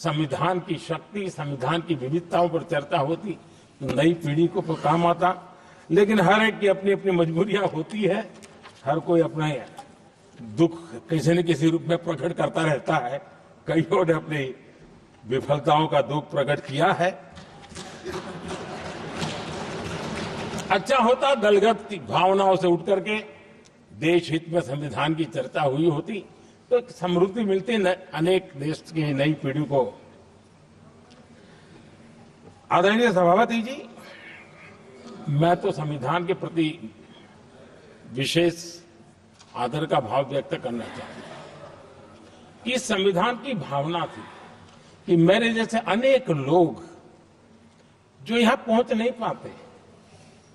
संविधान की शक्ति, संविधान की विविधताओं पर चर्चा होती तो नई पीढ़ी को काम आता। लेकिन हर एक की अपनी अपनी मजबूरियां होती है, हर कोई अपना दुख किसी न किसी रूप में प्रकट करता रहता है। कईयों ने अपनी विफलताओं का दुख प्रकट किया है। अच्छा होता दलगत भावनाओं से उठ करके देश हित में संविधान की चर्चा हुई होती तो एक समृद्धि मिलती अनेक देश की नई पीढ़ी को। आदरणीय सभापति जी, मैं तो संविधान के प्रति विशेष आदर का भाव व्यक्त करना चाहता हूं कि संविधान की भावना थी कि मेरे जैसे अनेक लोग जो यहां पहुंच नहीं पाते,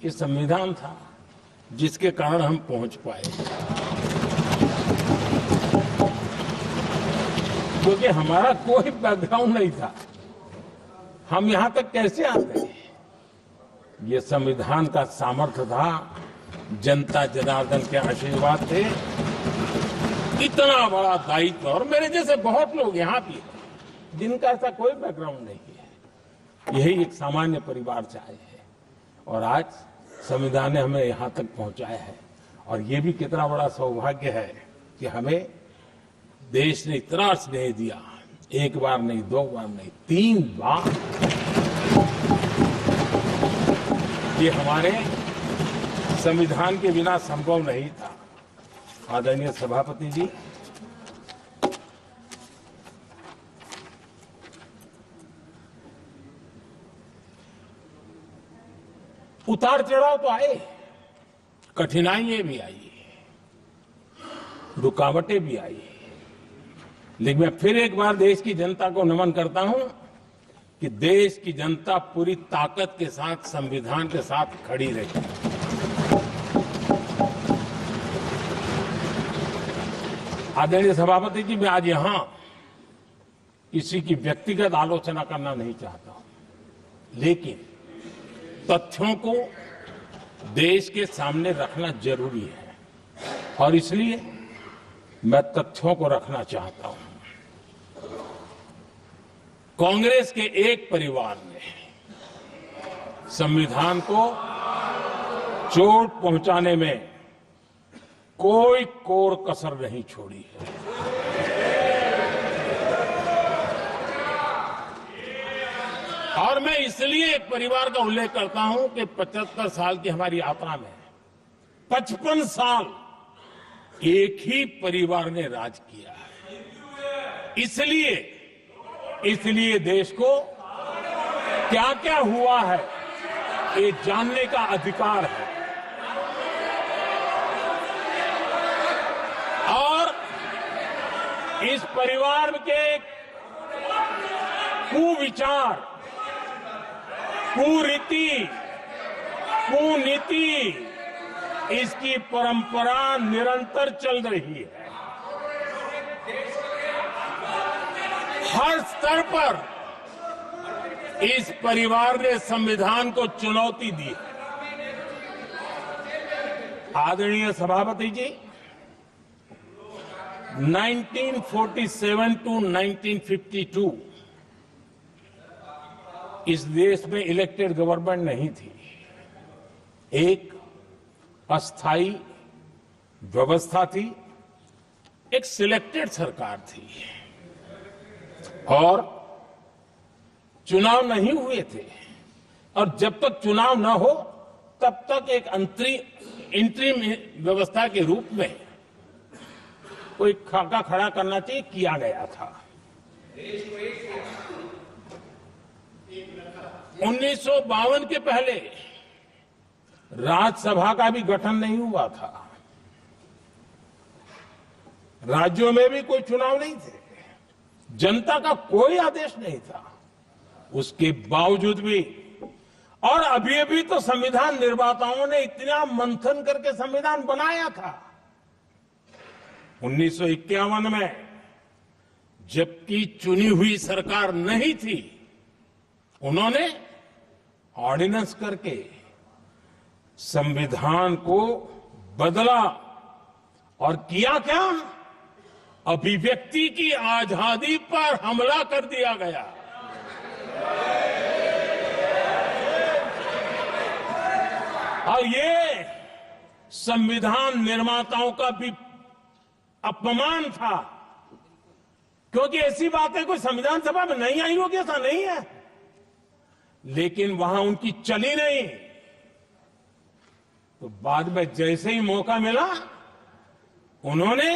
ये संविधान था जिसके कारण हम पहुंच पाए। क्योंकि हमारा कोई बैकग्राउंड नहीं था, हम यहां तक कैसे आते? ये संविधान का सामर्थ्य था, जनता जनार्दन के आशीर्वाद थे। इतना बड़ा दायित्व, और मेरे जैसे बहुत लोग यहां भी हैं जिनका ऐसा कोई बैकग्राउंड नहीं है, यही एक सामान्य परिवार से आए हैं और आज संविधान ने हमें यहां तक पहुंचाया है। और ये भी कितना बड़ा सौभाग्य है कि हमें देश ने इतना स्नेह दिया, एक बार नहीं, दो बार नहीं, 3 बार। ये हमारे संविधान के बिना संभव नहीं था। आदरणीय सभापति जी, उतार चढ़ाव तो आए, कठिनाइयां भी आई, रुकावटें भी आई, लेकिन मैं फिर एक बार देश की जनता को नमन करता हूं कि देश की जनता पूरी ताकत के साथ संविधान के साथ खड़ी रही। आदरणीय सभापति जी, मैं आज यहां किसी की व्यक्तिगत आलोचना करना नहीं चाहता हूं, लेकिन तथ्यों को देश के सामने रखना जरूरी है और इसलिए मैं तथ्यों को रखना चाहता हूं। कांग्रेस के एक परिवार ने संविधान को चोट पहुंचाने में कोई कोर कसर नहीं छोड़ी है। और मैं इसलिए एक परिवार का उल्लेख करता हूं कि 75 साल की हमारी यात्रा में 55 साल एक ही परिवार ने राज किया है। इसलिए देश को क्या क्या हुआ है ये जानने का अधिकार है। और इस परिवार के कुविचार, कुरीति, कुनीति, इसकी परंपरा निरंतर चल रही है। हर स्तर पर इस परिवार ने संविधान को चुनौती दी। आदरणीय सभापति जी, 1947 टू 1952 इस देश में इलेक्टेड गवर्नमेंट नहीं थी। एक अस्थाई व्यवस्था थी, एक सिलेक्टेड सरकार थी और चुनाव नहीं हुए थे। और जब तक चुनाव न हो तब तक एक इंटरिम व्यवस्था के रूप में कोई खाका खड़ा करना चाहिए, किया गया था। 1952 के पहले राज्यसभा का भी गठन नहीं हुआ था, राज्यों में भी कोई चुनाव नहीं थे, जनता का कोई आदेश नहीं था। उसके बावजूद भी, और अभी तो संविधान निर्माताओं ने इतना मंथन करके संविधान बनाया था। 1951 में जबकि चुनी हुई सरकार नहीं थी, उन्होंने ऑर्डिनेंस करके संविधान को बदला और किया क्या? अभिव्यक्ति की आजादी पर हमला कर दिया गया। और ये संविधान निर्माताओं का भी अपमान था, क्योंकि ऐसी बातें कोई संविधान सभा में नहीं आई होगी ऐसा नहीं है, लेकिन वहां उनकी चली नहीं। तो बाद में जैसे ही मौका मिला उन्होंने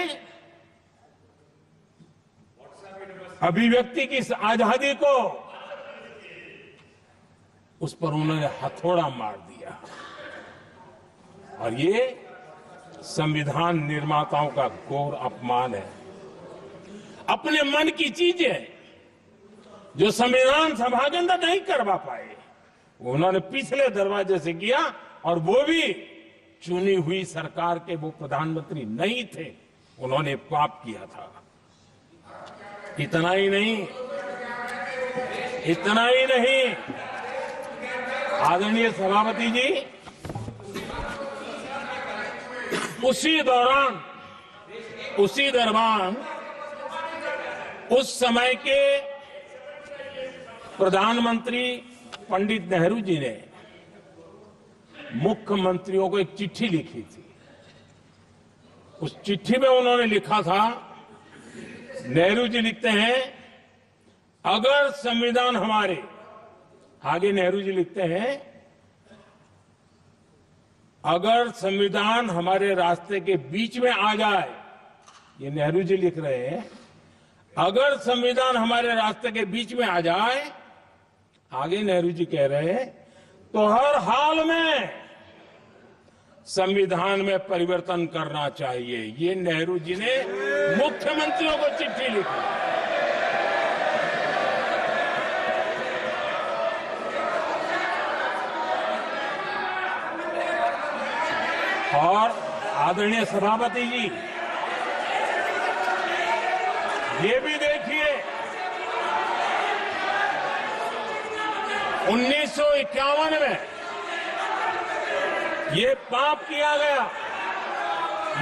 अभिव्यक्ति की इस आजादी को, उस पर उन्होंने हथौड़ा मार दिया। और ये संविधान निर्माताओं का घोर अपमान है। अपने मन की चीजें जो संविधान सभा के अंदर नहीं करवा पाए, उन्होंने पिछले दरवाजे से किया, और वो भी चुनी हुई सरकार के वो प्रधानमंत्री नहीं थे, उन्होंने पाप किया था। इतना ही नहीं, इतना ही नहीं, आदरणीय सभापति जी, उसी दौरान उस समय के प्रधानमंत्री पंडित नेहरू जी ने मुख्यमंत्रियों को एक चिट्ठी लिखी थी। उस चिट्ठी में उन्होंने लिखा था, नेहरू जी लिखते हैं, अगर संविधान हमारे, आगे नेहरू जी लिखते हैं, अगर संविधान हमारे रास्ते के बीच में आ जाए, ये नेहरू जी लिख रहे हैं, अगर संविधान हमारे रास्ते के बीच में आ जाए, आगे नेहरू जी कह रहे हैं, तो हर हाल में संविधान में परिवर्तन करना चाहिए। ये नेहरू जी ने मुख्यमंत्रियों को चिट्ठी लिखी। और आदरणीय सभापति जी, ये भी देखिए, 1951 में ये पाप किया गया,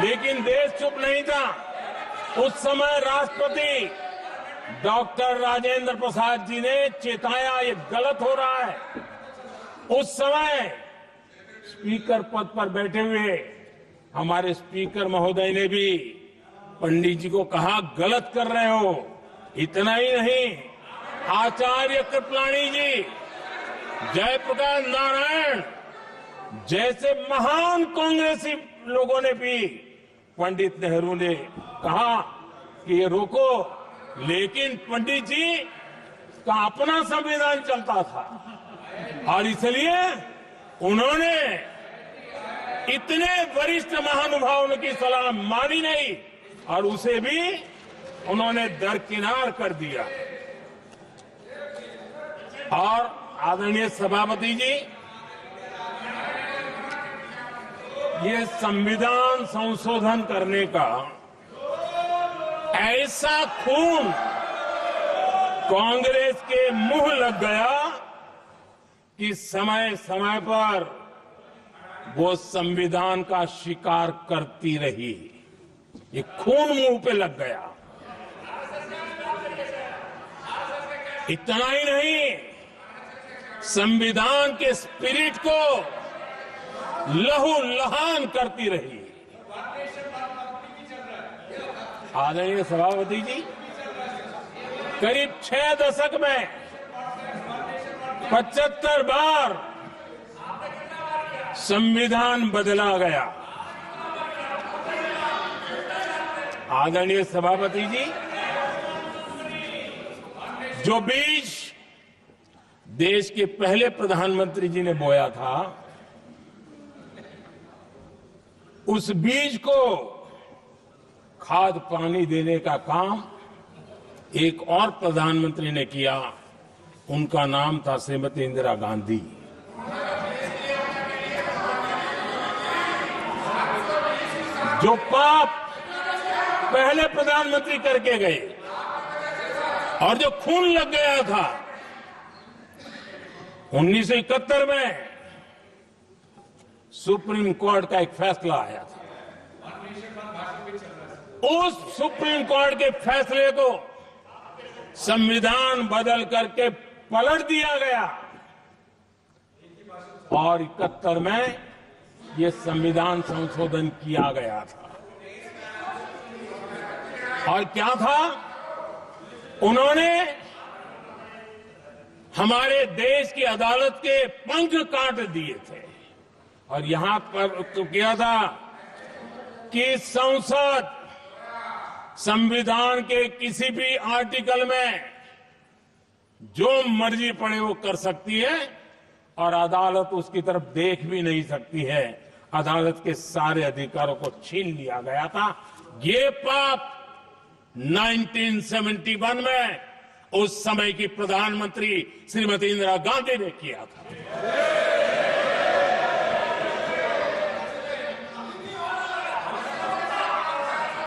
लेकिन देश चुप नहीं था। उस समय राष्ट्रपति डॉक्टर राजेंद्र प्रसाद जी ने चेताया, ये गलत हो रहा है। उस समय स्पीकर पद पर बैठे हुए हमारे स्पीकर महोदय ने भी पंडित जी को कहा, गलत कर रहे हो। इतना ही नहीं, आचार्य कृपलानी जी, जयप्रकाश नारायण जैसे महान कांग्रेसी लोगों ने भी पंडित नेहरू ने कहा कि ये रोको, लेकिन पंडित जी का अपना संविधान चलता था, और इसलिए उन्होंने इतने वरिष्ठ महानुभावों की सलाह मानी नहीं, और उसे भी उन्होंने दरकिनार कर दिया। और आदरणीय सभापति जी, ये संविधान संशोधन करने का ऐसा खून कांग्रेस के मुंह लग गया कि समय समय पर वो संविधान का शिकार करती रही। ये खून मुंह पे लग गया। इतना ही नहीं, संविधान के स्पिरिट को लहू लहान करती रही। आदरणीय सभापति जी, करीब 6 दशक में 75 बार संविधान बदला गया। आदरणीय सभापति जी, जो बीज देश के पहले प्रधानमंत्री जी ने बोया था, उस बीज को खाद पानी देने का काम एक और प्रधानमंत्री ने किया। उनका नाम था श्रीमती इंदिरा गांधी। जो पाप पहले प्रधानमंत्री करके गए और जो खून लग गया था 1971 में, सुप्रीम कोर्ट का एक फैसला आया था। उस सुप्रीम कोर्ट के फैसले को संविधान बदल करके पलट दिया गया और 71 में ये संविधान संशोधन किया गया था। और क्या था, उन्होंने हमारे देश की अदालत के पंख काट दिए थे और यहां पर तो किया था कि संसद संविधान के किसी भी आर्टिकल में जो मर्जी पड़े वो कर सकती है और अदालत उसकी तरफ देख भी नहीं सकती है। अदालत के सारे अधिकारों को छीन लिया गया था। ये पाप 1971 में उस समय की प्रधानमंत्री श्रीमती इंदिरा गांधी ने किया था।